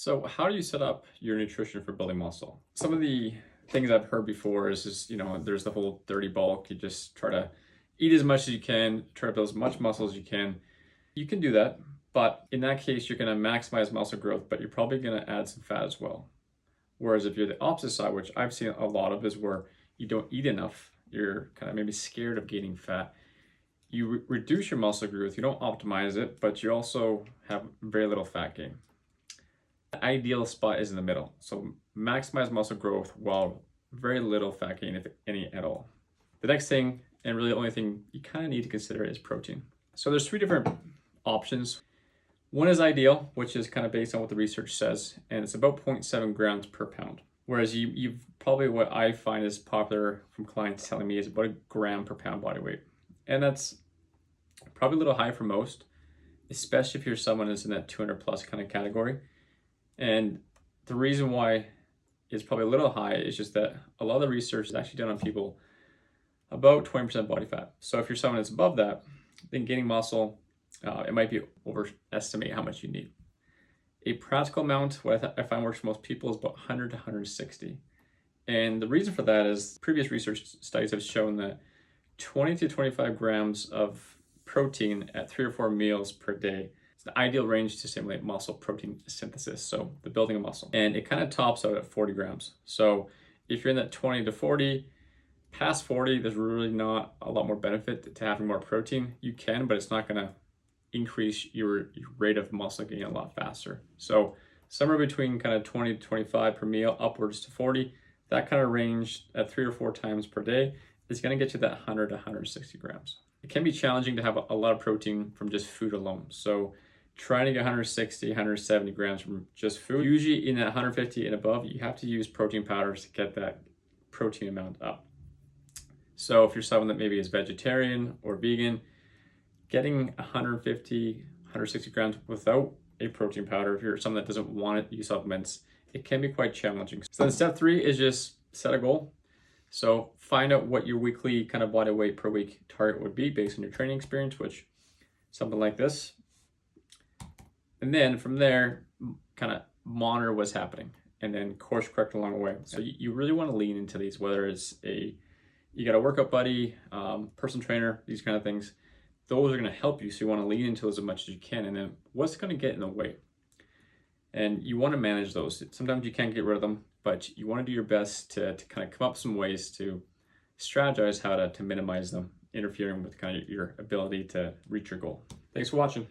So how do you set up your nutrition for building muscle? Some of the things I've heard before is just, there's the whole dirty bulk. You just try to eat as much as you can, try to build as much muscle as you can. You can do that, but in that case, you're going to maximize muscle growth, but you're probably going to add some fat as well. Whereas if you're the opposite side, which I've seen a lot of, is where you don't eat enough, you're kind of maybe scared of gaining fat. You reduce your muscle growth, you don't optimize it, but you also have very little fat gain. The ideal spot is in the middle. So maximize muscle growth while very little fat gain, if any at all. The next thing, and really the only thing you kind of need to consider, is protein. So there's three different options. One is ideal, which is kind of based on what the research says, and it's about 0.7 grams per pound. Whereas you've probably, what I find is popular from clients telling me, is about a gram per pound body weight. And that's probably a little high for most, especially if you're someone who's in that 200 plus kind of category. And the reason why it's probably a little high is just that a lot of the research is actually done on people about 20% body fat. So if you're someone that's above that, then gaining muscle, it might be overestimate how much you need. A practical amount, what I find works for most people, is about 100 to 160. And the reason for that is previous research studies have shown that 20 to 25 grams of protein at 3 or 4 meals per day is the ideal range to stimulate muscle protein synthesis, so the building of muscle. And it kind of tops out at 40 grams. So if you're in that 20 to 40, past 40, there's really not a lot more benefit to having more protein. You can, but it's not going to increase your rate of muscle gain a lot faster. So somewhere between kind of 20 to 25 per meal, upwards to 40, that kind of range at 3 or 4 times per day is going to get you that 100 to 160 grams. It can be challenging to have a lot of protein from just food alone. So trying to get 160, 170 grams from just food, usually in that 150 and above, you have to use protein powders to get that protein amount up. So if you're someone that maybe is vegetarian or vegan, getting 150, 160 grams without a protein powder, if you're someone that doesn't want to use supplements, it can be quite challenging. So then step 3 is just set a goal. So find out what your weekly kind of body weight per week target would be based on your training experience, which something like this. And then from there, kind of monitor what's happening and then course correct along the way. So you really want to lean into these, whether it's you got a workout buddy, personal trainer, these kind of things. Those are going to help you. So you want to lean into those as much as you can. And then what's going to get in the way? And you want to manage those. Sometimes you can't get rid of them, but you want to do your best to kind of come up with some ways to strategize how to minimize them, interfering with kind of your ability to reach your goal. Thanks for watching.